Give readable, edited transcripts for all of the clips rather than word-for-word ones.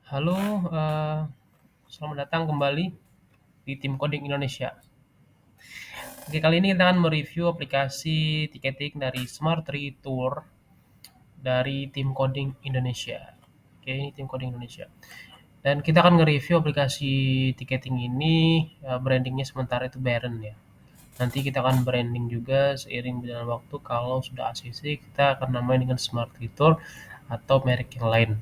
Halo, selamat datang kembali di tim Coding Indonesia. Oke, kali ini kita akan mereview aplikasi tiketing dari Smart Tour dari tim Coding Indonesia. Oke, ini tim Coding Indonesia. Dan kita akan nge-review aplikasi tiketing ini, brandingnya sementara itu Baron ya. Nanti kita akan branding juga seiring berjalan waktu. Kalau sudah ACC, kita akan namain dengan Smart Tour atau merek yang lain.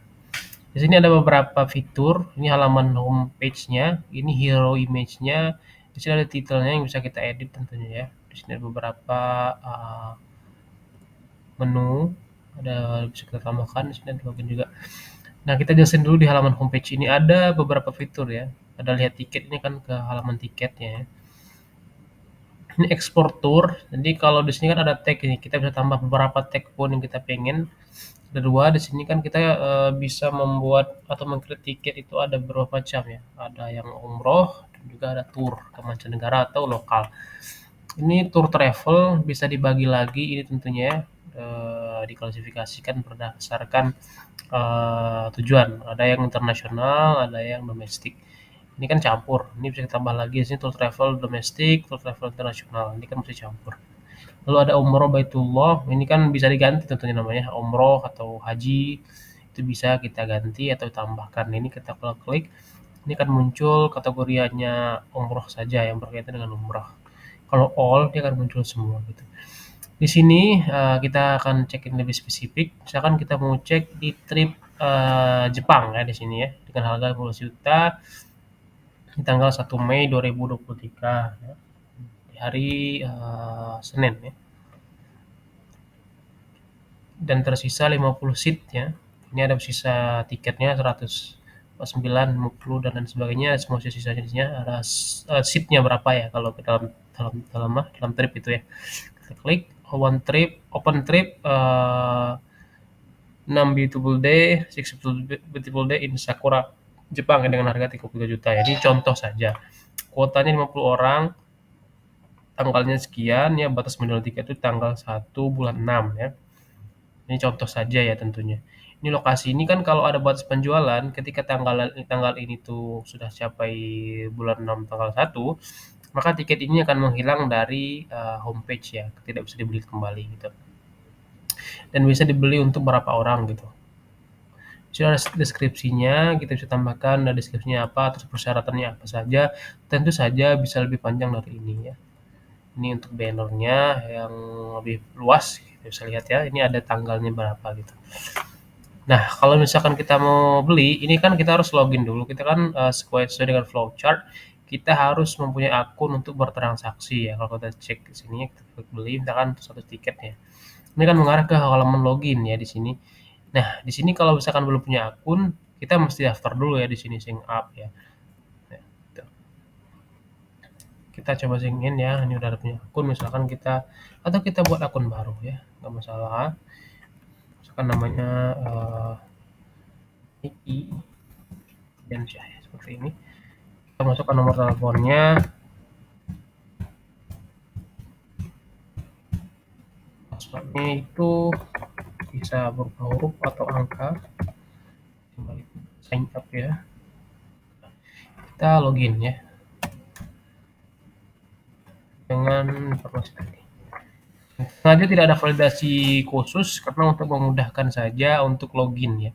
Di sini ada beberapa fitur, ini halaman home page-nya, ini hero image-nya, di sini ada titelnya yang bisa kita edit tentunya ya. Di sini ada beberapa menu, ada bisa kita tambahkan, di sini ada login juga. Nah, kita jelasin dulu di halaman homepage ini ada beberapa fitur ya. Ada lihat tiket, ini kan ke halaman tiketnya ya. Ini ekspor tour, jadi kalau di sini kan ada tag ini, kita bisa tambah beberapa tag pun yang kita pengen. Ada dua, di sini kan kita bisa membuat atau meng-create tiket itu ada beberapa macam ya. Ada yang umroh dan juga ada tour ke mancanegara atau lokal. Ini tour travel bisa dibagi lagi ini tentunya ya, diklasifikasikan berdasarkan tujuan. Ada yang internasional, ada yang domestik. Ini kan campur. Ini bisa ditambah lagi di sini tour travel domestik, tour travel internasional. Ini kan mesti campur. Lalu ada umroh baitullah, ini kan bisa diganti tentunya namanya umroh atau haji, itu bisa kita ganti atau tambahkan. Ini kita kalau klik, ini akan muncul kategorinya umroh saja yang berkaitan dengan umroh. Kalau all dia akan muncul semua gitu. Di sini kita akan cekin lebih spesifik. Misalkan kita mau cek di trip Jepang ya di sini ya dengan harga 10 juta di tanggal 1 Mei 2023 ya, di hari Senin ya. Dan tersisa 50 seat ya. Ini ada sisa tiketnya 109, 50 dan lain sebagainya. Semua sisa-sisanya ada seatnya berapa ya kalau ke dalam trip itu ya. Kita klik open trip 6 beautiful day, 6 beautiful day in Sakura Jepang ya, dengan harga 33 juta ya. Ini contoh saja. Kuotanya 50 orang, tanggalnya sekian ya, batas menjual tiket itu tanggal 1 bulan 6 ya. Ini contoh saja ya tentunya. Ini lokasi ini kan kalau ada batas penjualan ketika tanggal ini tuh sudah capai bulan 6 tanggal 1, maka tiket ini akan menghilang dari homepage ya, tidak bisa dibeli kembali gitu. Dan bisa dibeli untuk berapa orang gitu. Jadi ada deskripsinya, kita bisa tambahkan ada deskripsinya apa, terus persyaratannya apa saja. Tentu saja bisa lebih panjang dari ini ya. Ini untuk bannernya yang lebih luas, kita bisa lihat ya. Ini ada tanggalnya berapa gitu. Nah, kalau misalkan kita mau beli, ini kan kita harus login dulu. Kita kan sesuai dengan flowchart, kita harus mempunyai akun untuk bertransaksi ya. Kalau kita cek ke sini, kita klik beli, misalkan satu tiket ya. Ini kan mengarah ke halaman login ya di sini. Nah, di sini kalau misalkan belum punya akun, kita mesti daftar dulu ya di sini sign up ya. Ya, gitu. Kita coba sign in ya. Ini udah ada punya akun, misalkan kita atau kita buat akun baru ya, nggak masalah. Misalkan namanya Niki dan ya, seperti ini. Kita masukkan nomor teleponnya, passwordnya itu bisa berupa huruf atau angka. Kembali sign up ya. Kita login ya dengan informasi tadi. Sengaja tidak ada validasi khusus karena untuk memudahkan saja untuk login ya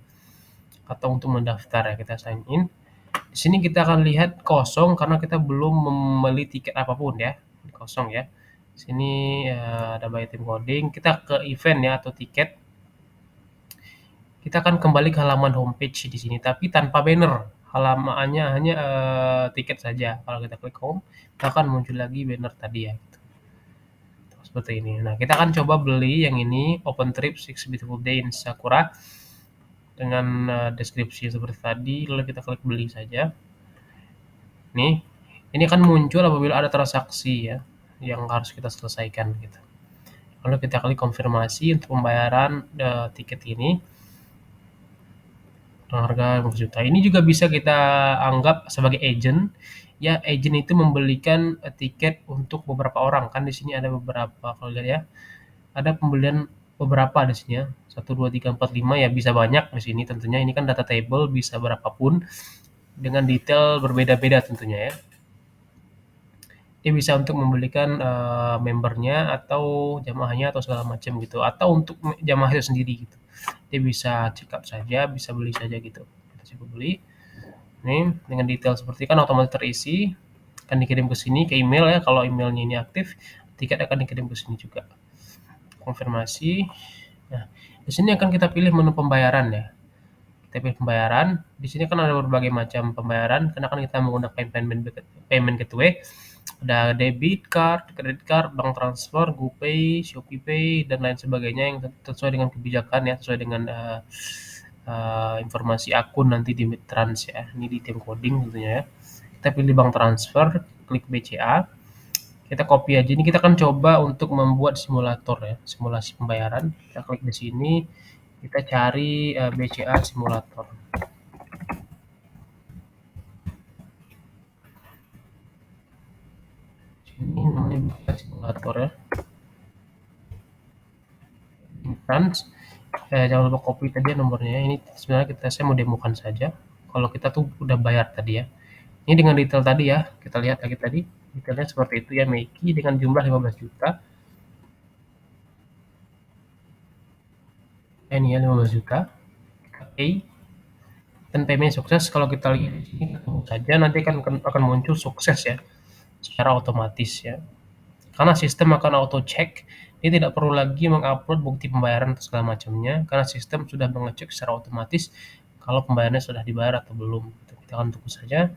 atau untuk mendaftar ya, kita sign in. Di sini kita akan lihat kosong karena kita belum membeli tiket apapun ya. Ini kosong ya. Di sini ada by tim coding. Kita ke event ya atau tiket. Kita akan kembali ke halaman homepage di sini tapi tanpa banner. Halamannya hanya tiket saja. Kalau kita klik home, kita akan muncul lagi banner tadi ya. Seperti ini. Nah, kita akan coba beli yang ini, Open Trip 6 Beautiful Day in Sakura dengan deskripsi seperti tadi, lalu kita klik beli saja. Nih, ini akan muncul apabila ada transaksi ya yang harus kita selesaikan gitu. Lalu kita klik konfirmasi untuk pembayaran tiket ini dengan harga 50 juta. Ini juga bisa kita anggap sebagai agent. Ya, agent itu membelikan tiket untuk beberapa orang. Kan di sini ada beberapa kalau lihat ya. Ada pembelian beberapa di sini ya, 1, 2, 3, 4, 5 ya bisa banyak di sini tentunya. Ini kan data table bisa berapapun dengan detail berbeda-beda tentunya ya. Dia bisa untuk membelikan membernya atau jamaahnya atau segala macam gitu, atau untuk jamaah itu sendiri gitu. Dia bisa check up saja, bisa beli saja gitu. Kita coba beli. Ini dengan detail seperti kan otomatis terisi, akan dikirim ke sini ke email ya. Kalau emailnya ini aktif, tiket akan dikirim ke sini juga. Konfirmasi. Nah, di sini akan kita pilih menu pembayaran ya. Kita pilih pembayaran. Di sini kan ada berbagai macam pembayaran karena kan kita menggunakan payment gateway. Ada debit card, credit card, bank transfer, GoPay, ShopeePay dan lain sebagainya yang sesuai dengan kebijakan ya, sesuai dengan informasi akun nanti di Midtrans ya. Ini di tim coding tentunya ya. Kita pilih bank transfer, klik BCA. Kita copy aja. Ini kita akan coba untuk membuat simulator ya, simulasi pembayaran. Kita klik di sini, kita cari BCA simulator. Ini namanya BCA simulator ya. Trans. Jangan lupa copy tadi ya nomornya. Ini sebenarnya saya mau demokan saja. Kalau kita tuh udah bayar tadi ya. Ini dengan detail tadi ya. Kita lihat lagi tadi. Detailnya seperti itu ya. Meiki dengan jumlah 15 juta. Ini ya 15 juta. Pay. Dan payment sukses. Kalau kita lihat di sini saja nanti akan muncul sukses ya. Secara otomatis ya. Karena sistem akan auto check, dia tidak perlu lagi mengupload bukti pembayaran atau segala macamnya, karena sistem sudah mengecek secara otomatis kalau pembayarannya sudah dibayar atau belum. Kita akan tunggu saja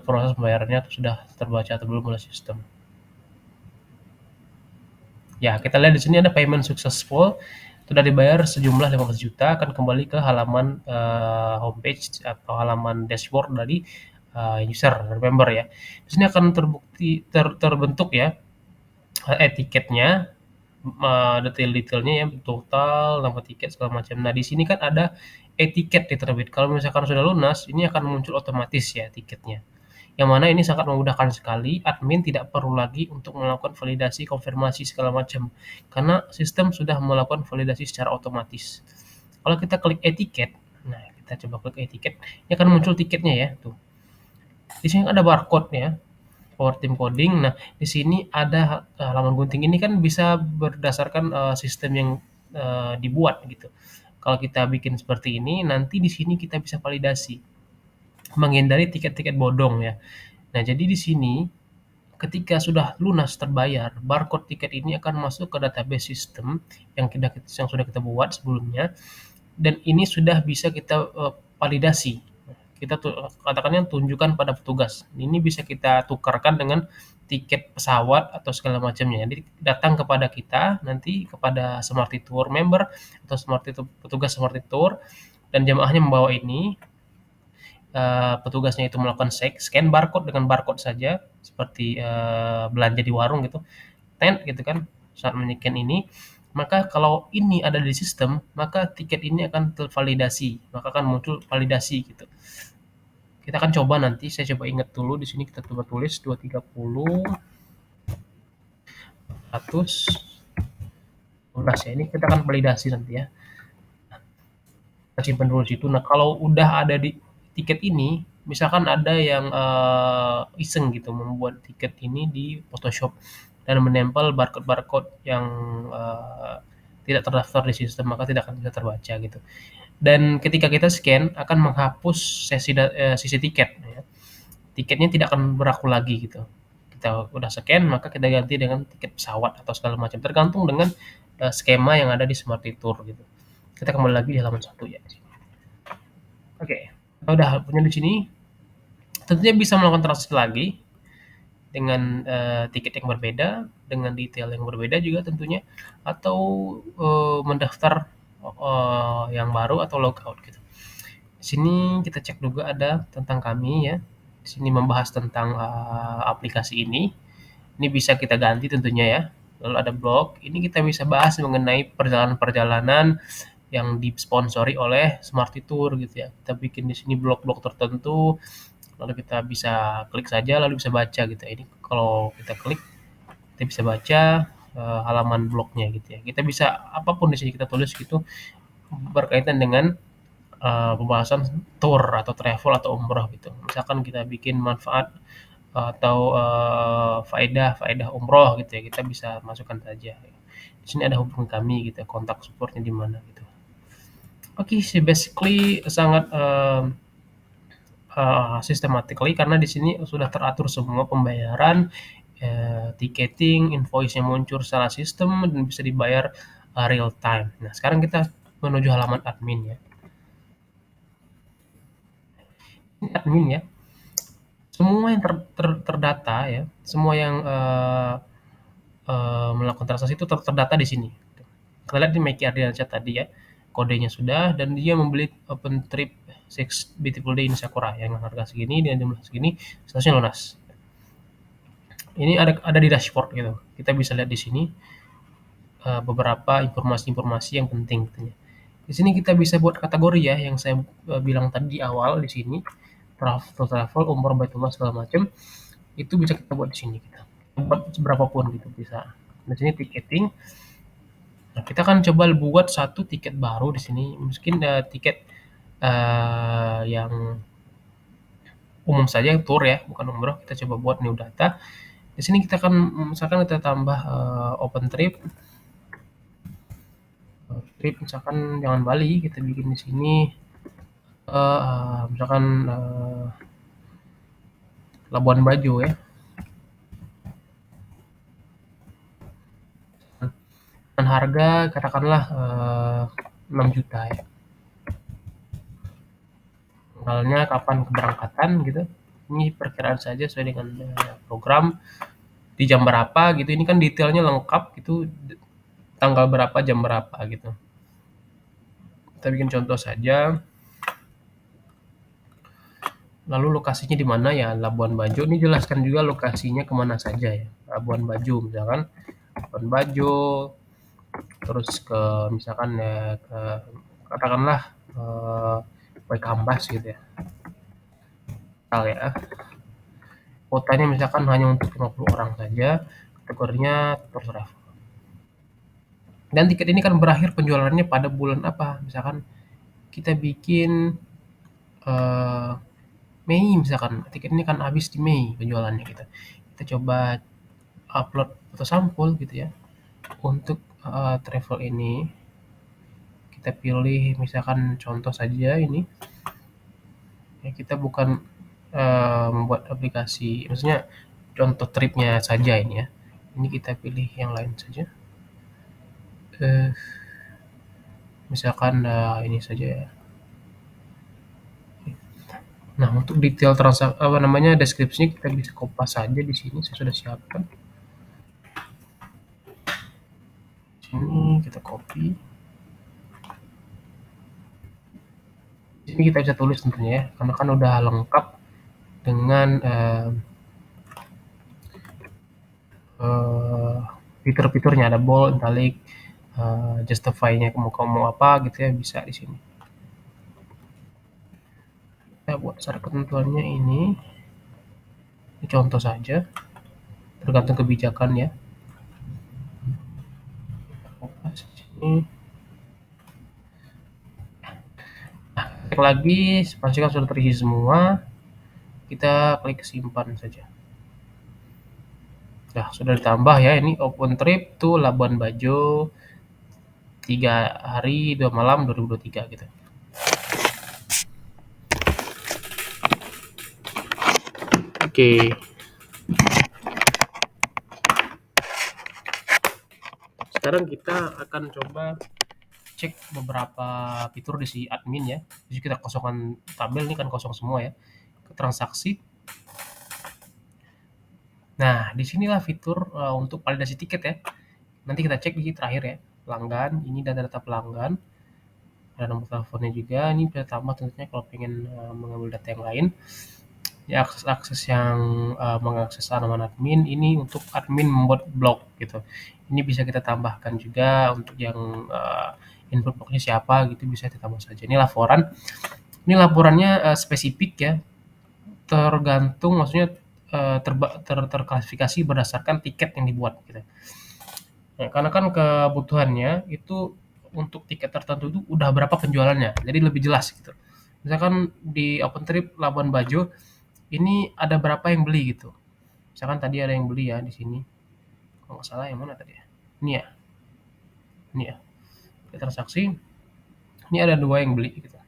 proses pembayarannya atau sudah terbaca atau belum oleh sistem. Ya, kita lihat di sini ada payment successful, sudah dibayar sejumlah 15 juta, akan kembali ke halaman homepage atau halaman dashboard dari user, member ya. Di sini akan terbentuk ya etiketnya, detail-detailnya ya, total, nama tiket segala macam. Nah, di sini kan ada etiket diterbit. Kalau misalkan sudah lunas, ini akan muncul otomatis ya tiketnya. Yang mana ini sangat memudahkan sekali, admin tidak perlu lagi untuk melakukan validasi, konfirmasi segala macam. Karena sistem sudah melakukan validasi secara otomatis. Kalau kita klik etiket, nah kita coba klik etiket, ini akan muncul tiketnya ya, tuh. Di sini ada barcode ya. Power Team Coding. Nah, di sini ada halaman gunting ini kan bisa berdasarkan sistem yang dibuat gitu. Kalau kita bikin seperti ini, nanti di sini kita bisa validasi, menghindari tiket-tiket bodong ya. Nah, jadi di sini ketika sudah lunas terbayar, barcode tiket ini akan masuk ke database sistem yang sudah kita buat sebelumnya, dan ini sudah bisa kita validasi. Kita katakannya tunjukkan pada petugas. Ini bisa kita tukarkan dengan tiket pesawat atau segala macamnya. Jadi datang kepada kita, nanti kepada Smarty Tour member atau petugas Smarty Tour, dan jamaahnya membawa ini. Petugasnya itu melakukan scan barcode dengan barcode saja, seperti belanja di warung gitu, gitu kan, saat men-scan ini. Maka kalau ini ada di sistem, maka tiket ini akan tervalidasi, maka akan muncul validasi gitu. Kita akan coba nanti, saya coba ingat dulu di sini, kita coba tulis 230 100 ya. Ini kita akan validasi nanti ya. Kita simpan dulu situ. Nah, kalau udah ada di tiket ini, misalkan ada yang iseng gitu membuat tiket ini di Photoshop dan menempel barcode-barcode yang tidak terdaftar di sistem, maka tidak akan bisa terbaca gitu. Dan ketika kita scan akan menghapus sisi tiket ya. Tiketnya tidak akan berlaku lagi gitu. Kita udah scan, maka kita ganti dengan tiket pesawat atau segala macam, tergantung dengan skema yang ada di Smarty Tour gitu. Kita kembali lagi di halaman 1 ya. Oke, kita udah punya di sini. Tentunya bisa melakukan transaksi lagi dengan tiket yang berbeda, dengan detail yang berbeda juga tentunya, atau mendaftar yang baru atau logout gitu. Di sini kita cek juga ada tentang kami ya. Di sini membahas tentang aplikasi ini. Ini bisa kita ganti tentunya ya. Lalu ada blog. Ini kita bisa bahas mengenai perjalanan-perjalanan yang disponsori oleh Smarty Tour gitu ya. Kita bikin di sini blog-blog tertentu, lalu kita bisa klik saja lalu bisa baca gitu. Ini kalau kita klik kita bisa baca halaman blognya gitu ya. Kita bisa apapun di sini kita tulis gitu berkaitan dengan pembahasan tour atau travel atau umroh gitu. Misalkan kita bikin manfaat atau faedah umroh gitu ya, kita bisa masukkan saja. Di sini ada hubungi kami gitu, kontak supportnya di mana gitu. Oke sih basically sangat systematically karena di sini sudah teratur semua pembayaran, ticketing, invoice-nya muncul secara sistem dan bisa dibayar real time. Nah, sekarang kita menuju halaman admin ya. Ini admin ya. Semua yang terdata ya, semua yang melakukan transaksi itu terdata di sini. Kita lihat di Meki Ardiansyah tadi ya, kodenya sudah dan dia membeli open trip Six Beautiful Day in Sakura yang harga segini dengan jumlah segini seharusnya lunas. Ini ada di dashboard gitu. Kita bisa lihat di sini beberapa informasi-informasi yang penting gitu ya. Di sini kita bisa buat kategori ya yang saya bilang tadi di awal di sini travel, umroh, baitullah segala macam itu bisa kita buat di sini kita buat berapapun gitu bisa. Di sini ticketing. Nah, kita kan coba buat satu tiket baru di sini. Mungkin tiket yang umum saja tour ya, bukan umroh. Kita coba buat new data. Di sini kita kan misalkan kita tambah open trip trip misalkan jangan Bali kita bikin di sini misalkan Labuan Bajo ya dengan harga katakanlah 6 juta ya. Tanggalnya kapan keberangkatan gitu. Ini perkiraan saja sesuai dengan program di jam berapa gitu. Ini kan detailnya lengkap gitu tanggal berapa jam berapa gitu. Kita bikin contoh saja. Lalu lokasinya di mana ya Labuan Bajo. Ini jelaskan juga lokasinya kemana saja ya. Labuan Bajo misalkan Labuan Bajo terus ke misalkan ya ke katakanlah Waikambas gitu ya. Ya. Kuotanya misalkan hanya untuk 50 orang saja, kategorinya tour travel. Dan tiket ini kan berakhir penjualannya pada bulan apa? Misalkan kita bikin Mei misalkan, tiket ini kan habis di Mei penjualannya gitu. Kita coba upload foto sampul gitu ya. Untuk travel ini kita pilih misalkan contoh saja ini. Ya, kita bukan membuat aplikasi, maksudnya contoh tripnya saja ini ya. Ini kita pilih yang lain saja. Misalkan ini saja ya. Nah, untuk detail transaksi apa namanya deskripsinya kita bisa kopas saja di sini saya sudah siapkan. Sini kita copy. Di sini kita bisa tulis tentunya ya, karena kan udah lengkap dengan fitur-fiturnya ada bold, italic, justify-nya mau apa gitu ya bisa di sini. Kita buat syarat ketentuannya ini contoh saja tergantung kebijakan ya. Nah, cek lagi pastikan sudah terisi semua, kita klik simpan saja. Nah, sudah ditambah ya ini open trip to Labuan Bajo 3 hari 2 malam 2023 gitu. Oke. Sekarang kita akan coba cek beberapa fitur di si admin ya. Jadi kita kosongkan tabel ini kan kosong semua ya. Ke transaksi. Nah, disinilah fitur untuk validasi tiket ya. Nanti kita cek di terakhir ya. Pelanggan, ini data-data pelanggan. Ada nomor teleponnya juga. Ini bisa tambah tentunya kalau pengen mengambil data yang lain. Ya, akses yang mengakses halaman admin ini untuk admin membuat blog gitu. Ini bisa kita tambahkan juga untuk yang input blognya siapa gitu bisa kita tambah saja. Ini laporan. Ini laporannya spesifik ya. Tergantung maksudnya terklasifikasi berdasarkan tiket yang dibuat gitu. Nah, karena kan kebutuhannya itu untuk tiket tertentu itu udah berapa penjualannya, jadi lebih jelas gitu. Misalkan di OpenTrip Labuan Bajo, ini ada berapa yang beli gitu. Misalkan tadi ada yang beli ya di sini, kalau nggak salah yang mana tadi ya? Ini ya, transaksi, ini ada 2 yang beli gitu.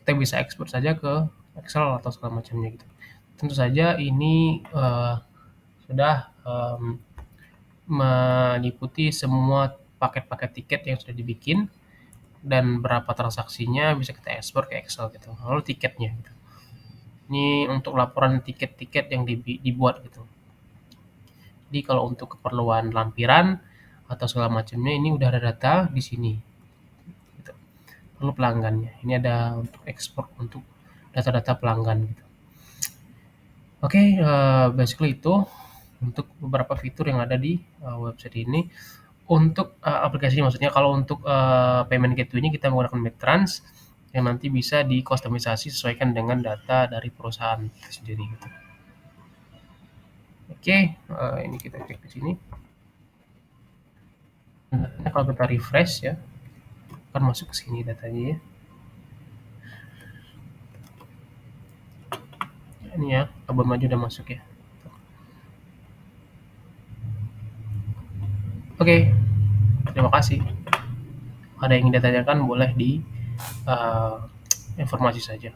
Kita bisa ekspor saja ke Excel atau segala macamnya gitu. Tentu saja ini sudah meliputi semua paket-paket tiket yang sudah dibikin dan berapa transaksinya bisa kita ekspor ke Excel gitu. Lalu tiketnya gitu. Ini untuk laporan tiket-tiket yang dibuat gitu. Jadi kalau untuk keperluan lampiran atau segala macamnya ini udah ada data di sini. Gitu. Lalu pelanggannya. Ini ada untuk ekspor untuk data-data pelanggan gitu. Oke, basically itu untuk beberapa fitur yang ada di website ini. Untuk aplikasinya maksudnya kalau untuk payment gateway-nya kita menggunakan Medtrans yang nanti bisa dikustomisasi sesuaikan dengan data dari perusahaan itu sendiri gitu. Oke, ini kita cek di sini. Nah, kalau kita refresh ya, akan masuk ke sini datanya ya. Ini ya, Labuan Maju udah masuk ya. Oke, terima kasih. Ada yang ingin ditanyakan boleh di informasi saja.